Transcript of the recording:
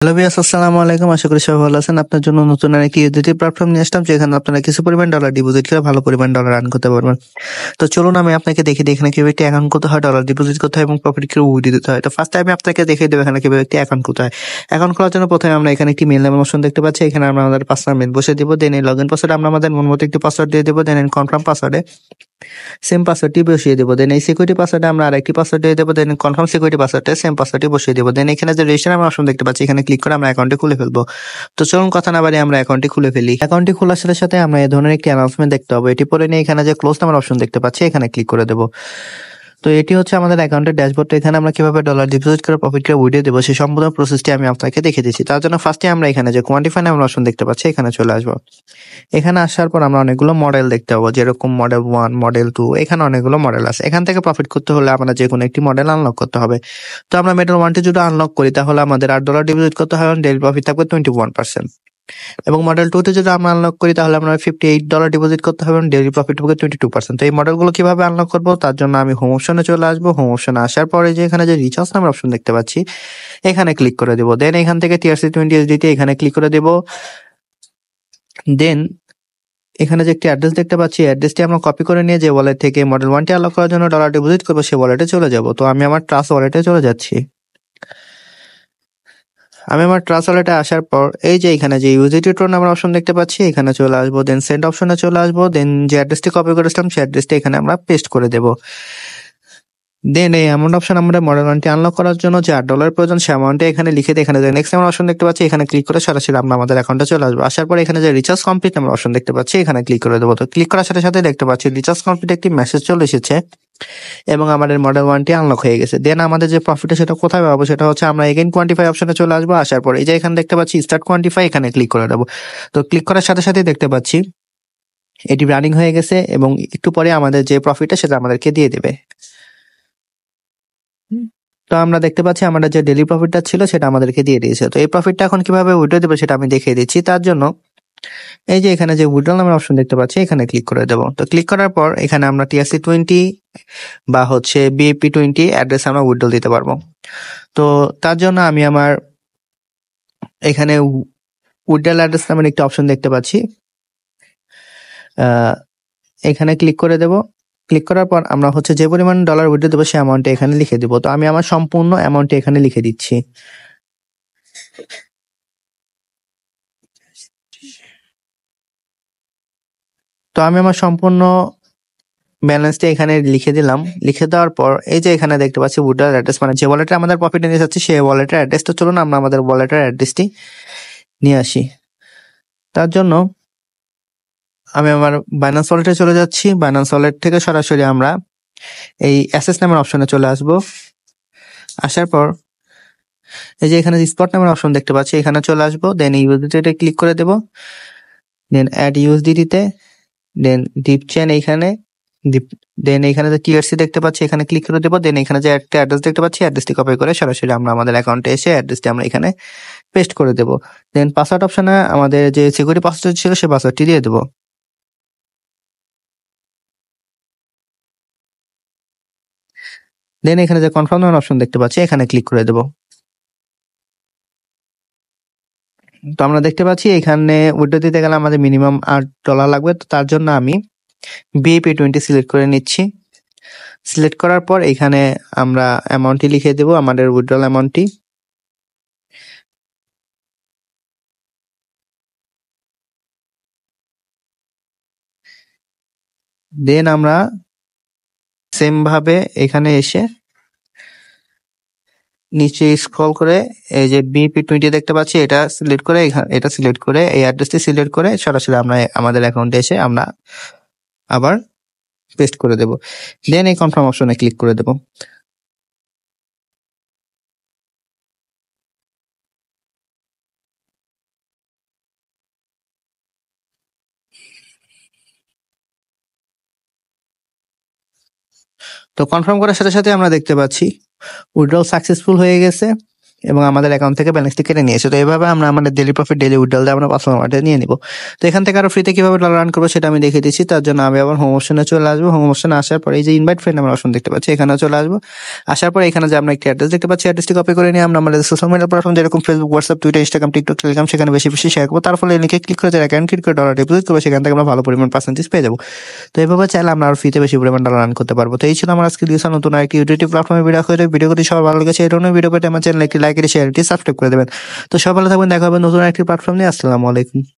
Hello viewers, আসসালামু আলাইকুম। আশা করি সবাই ভালো আছেন। আপনার জন্য নতুন আরেকটি ইউটিলিটি প্ল্যাটফর্ম নিয়ে আসলাম, যেখানে আপনারা কিছু পরিমাণ ডলার ডিপোজিট করে ভালো পরিমাণ ডলার আর্ন করতে পারবেন। তো চলুন আমি আপনাকে দেখিয়ে দিই এখানে কিভাবে একটি অ্যাকাউন্ট করতে হয়, ডলার ডিপোজিট করতে হয় এবং প্রফিট কিভাবে উইথড্র দিতে হয়। তো ফার্স্টে আমি আপনাকে দেখিয়ে দেবো এখানে কিভাবে একটি অ্যাকাউন্ট করতে হয়। অ্যাকাউন্ট খোলার জন্য প্রথমে আমরা এখানে একটি মেইল নামের অপশন দেখতে পাচ্ছি। এখানে আমরা আমাদের পাসওয়ার্ড মেল বসে দিব। দেন এই লগইন পাসওয়ার্ডে আমরা আমাদের মন মতো একটি পাসওয়ার্ড দিয়ে দেবো। দেন কনফার্ম পাসওয়ার্ডে সেম পাসওয়ার্ডটি বসিয়ে দেবো। দেন এই সিকিউরিটি পাসওয়ার্ডে আমরা আরেকটি পাসওয়ার্ড দিয়ে দেবো। দেন কনফার্ম সিকিউরিটি পাসওয়ার্ডে সেম পাসওয়ার্ডটি বসিয়ে দেবো। দেন এখানে যে রেজিস্টার আমরা অপশন দেখতে পাচ্ছি, এখানে ক্লিক করে আমরা অ্যাকাউন্টটি খুলে ফেলবো। তো চলুন কথা না বাড়িয়ে আমরা অ্যাকাউন্টটি খুলে ফেলি। অ্যাকাউন্টটি খোলার সাথে সাথে আমরা এই ধরনের একটি অ্যানাউন্সমেন্ট দেখতে পাবো। এটি পরে নিয়ে এখানে যে ক্লোজ নামের অপশন দেখতে পাচ্ছি, এখানে ক্লিক করে দেবো। তো এটি হচ্ছে আমাদের অ্যাকাউন্টের ড্যাশবোর্ড। এখানে আমরা কিভাবে ডলার ডিপোজিট করে প্রফিট করে উইথড্র দেবো সেই সম্পূর্ণ প্রসেসটি আমি আপনাকে দেখিয়ে দিচ্ছি। তার জন্য ফার্স্টে আমরা এখানে যে কোয়ান্টিফাই নামের অপশন দেখতে পাচ্ছি, এখানে চলে আসবো। এখানে আসার পর আমরা অনেকগুলো মডেল দেখতে পাবো, যেরকম মডেল 1, মডেল 2, এখানে অনেকগুলো মডেল আছে। এখান থেকে প্রফিট করতে হলে আমরা যে কোনো একটি মডেল আনলক করতে হবে। তো আমরা মডেল 1টি যদি আনলক করি, তাহলে আমাদের $8 ডিপোজিট করতে হবে, ডেইলি প্রফিট থাকবে 21%। এবং মডেল 2তে যদি আমরা আনলক করি, তাহলে আমরা $58 ডিপোজিট করতে হবে এবং ডেইলি প্রফিট হবে 22%। তো এই মডেলগুলো কিভাবে আনলক করবো, তার জন্য আমি হোম অপশনে চলে আসবো। হোম অপশনে আসার পরে যে এখানে যে রিচার্জ নামের অপশন দেখতে পাচ্ছি, এখানে ক্লিক করে দেবো। দেন এখান থেকে TRC20 তে এখানে ক্লিক করে দেবো। দেন এখানে যে একটি অ্যাড্রেস দেখতে পাচ্ছি, অ্যাড্রেসটি আমরা কপি করে নিয়ে যে ওয়ালেট থেকে মডেল 1টি আনলক করার জন্য ডলার ডিপোজিট করবো, সেই ওয়ালেটে চলে যাব। তো আমি আমার ট্রাস্ট ওয়ালেটে চলে যাচ্ছি। আমি আমার ট্রাস্ট ওয়ালেটে আসার পর এই যে এখানে যে ইউজিটি টোন নামের অপশন দেখতে পাচ্ছি, এখানে চলে আসবো। দেন সেন্ড অপশনে চলে আসবো। দেন যে অ্যাড্রেসটি কপি করেছিলাম, সেই অ্যাড্রেসটি এখানে আমরা পেস্ট করে দেবো। দেন এই অ্যামাউন্ট অপশন আমরা মডেল 1টি আনলক করার জন্য যে $8 প্রয়োজন, সেই অ্যামাউন্টে এখানে লিখে দিয়ে এখানে যে নেক্সট নামের অপশন দেখতে পাচ্ছি, এখানে ক্লিক করে সরাসরি আমরা আমাদের অ্যাকাউন্টে চলে আসবো। আসার পর এখানে যে রিচার্জ কমপ্লিট নামের অপশন দেখতে পাচ্ছি, এখানে ক্লিক করে দেবো। তো ক্লিক করার সাথে সাথে দেখতে পাচ্ছি রিচার্জ কমপ্লিট একটি মেসেজ চলে এসেছে এবং আমাদের মডেল 1টি আনলক হয়ে গেছে। দেন আমাদের যে প্রফিট সেটা কোথায় পাবো, সেটা হচ্ছে আমরা এগেইন কোয়ান্টিফাই অপশনে চলে আসবো। আসার পর এই যে এখানে দেখতে পাচ্ছি স্টার্ট কোয়ান্টিফাই, এখানে ক্লিক করে দেবো। তো ক্লিক করার সাথে সাথে দেখতে পাচ্ছি এটি রানিং হয়ে গেছে এবং একটু পরে আমাদের যে প্রফিটটা সেটা আমাদেরকে দিয়ে দেবে। তো আমরা দেখতে পাচ্ছি আমাদের যে ডেইলি প্রফিটটা ছিল সেটা আমাদেরকে দিয়ে দিয়েছে। তো এই প্রফিটটা এখন কিভাবে উইথড্র দেবো সেটা আমি দেখিয়ে দিচ্ছি। তার জন্য এই যে এখানে যে উইথড্র নামের অপশন দেখতে পাচ্ছি, এখানে ক্লিক করে দেবো। তো ক্লিক করার পর এখানে আমরা TRC20 বা হচ্ছে BAP20 অ্যাড্রেস আমরা উইথড্র দিতে পারবো। তো তার জন্য আমি আমার এখানে উইথড্রল অ্যাড্রেস নামের একটি অপশন দেখতে পাচ্ছি, এখানে ক্লিক করে দেব। ক্লিক করার পর আমরা হচ্ছে যে পরিমাণ ডলার উইথড্র দেবো সেই অ্যামাউন্টটা এখানে লিখে দিব। তো আমি আমার সম্পূর্ণ অ্যামাউন্টটা এখানে লিখে দিচ্ছি। তো আমি আমার সম্পূর্ণ ব্যালেন্সটা এখানে লিখে দিলাম। লিখে দেওয়ার পর এই যে এখানে দেখতে পাচ্ছি উইথড্রল অ্যাড্রেস, মানে যে ওয়ালেটে আমাদের প্রফিট নিয়ে যাচ্ছে সেই ওয়ালেটের অ্যাড্রেসটা, চলুন আমরা আমাদের ওয়ালেটের অ্যাড্রেসটি নিয়ে আসি। তার জন্য আমি আমার বাইন্যান্স ওয়ালেটে চলে যাচ্ছি। বাইন্যান্স ওয়ালেট থেকে সরাসরি আমরা এই অ্যাসেস নামের অপশনে চলে আসব। আসার পর এই যে এখানে স্পট নামের অপশন দেখতে পাচ্ছি, এখানে চলে আসবো। দেন ইউএসডিটি ক্লিক করে দেব। দেন অ্যাড ইউএসডিটিতে, দেন ডিপ চেন এইখানে দেন এখানে যে টিআরসি দেখতে পাচ্ছি, এখানে ক্লিক করে দেবো। দেন এখানে যে একটা অ্যাড্রেস দেখতে পাচ্ছি, অ্যাড্রেসটি কপি করে সরাসরি আমরা আমাদের অ্যাকাউন্টে এসে অ্যাড্রেসটি আমরা এখানে পেস্ট করে দেবো। দেন পাসওয়ার্ড অপশনে আমাদের যে সিকিউরিটি পাসওয়ার্ড ছিল সেই পাসওয়ার্ডটি দিয়ে দেবো। দেন এখানে যে কনফার্ম অপশন দেখতে পাচ্ছি, এখানে ক্লিক করে দেবো। তো আমরা দেখতে পাচ্ছি এখানে উইথড্র দিতে গেলে আমাদের মিনিমাম $8 লাগবে। তো তার জন্য আমি BAP20 সিলেক্ট করে নিচ্ছি। সিলেক্ট করার পর এখানে আমরা অ্যামাউন্টটি লিখে দেব, আমাদের উইথড্রল অ্যামাউন্টটি। দেন আমরা সেম ভাবে এখানে এসে নিচে স্ক্রল করে এই যে BAP20 দেখতে পাচ্ছি, এটা সিলেক্ট করে এটা সিলেক্ট করে এই অ্যাড্রেসটি সিলেক্ট করে সরাসরি আমরা আমাদের অ্যাকাউন্টে এসে আমরা আবার পেস্ট করে দেব। দেন এই কনফার্ম অপশনে ক্লিক করে দেব। তো কনফার্ম করার সাথে সাথে আমরা দেখতে পাচ্ছি উইথড্রল সাকসেসফুল হয়ে গেছে এবং আমাদের অ্যাকাউন্ট থেকে ব্যালেন্সটি কেটে নিয়েছে। তো এভাবে আমরা আমাদের ডেইলি প্রফিট, ডেইলি উইথড্রল দিয়ে আমরা পার্সোনাল ওয়ালেটে নিয়ে নিব। তো এখান থেকে আরো ফ্রিতে কিভাবে ডলার আর্ন করবো সেটা আমি দেখিয়ে দিচ্ছি। তার জন্য আমি আবার হোম অপশনে চলে আসবো। হোম অপশনে আসার পরে এই যে ইনভাইট ফ্রেন্ড আমার অপশন দেখতে পাচ্ছি, এখানে চলে আসবো। আসার পরে এখানে যে আমরা একটি অ্যাড্রেস দেখতে পাচ্ছি, অ্যাড্রেসটি কপি করে নিয়ে আমরা আমাদের সোশ্যাল মিডিয়া প্ল্যাটফর্ম যেরকম Facebook, WhatsApp, Twitter, Instagram, TikTok, Telegram সেখানে বেশি বেশি শেয়ার করবো। তার ফলে লিঙ্কে ক্লিক করে যারা অ্যাকাউন্ট ক্রিয়েট করে ডলার ডিপোজিট করবো, সেখান থেকে আমরা ভালো পরিমাণ পার্সেন্টেজ পেয়ে যাবো। তো এইভাবে চাইলে আমরা আর ফ্রিতে বেশি পরিমাণ ডলার আর্ন করতে পারবো। তো এই ছিল আমার আজকে দিয়েছে নতুন একটি ইউটিউব প্ল্যাটফর্মে ভিডিও করে। ভিডিওটি সবার ভালো লেগেছে, এই ধরনের ভিডিও পেতে আমার চ্যানেল একটি লাইক, শেয়ার, সাবস্ক্রাইব করে দেবেন। তো সবাই ভালো থাকবেন, দেখা হবে নতুন একটি প্ল্যাটফর্ম নিয়ে। আসসালামু আলাইকুম।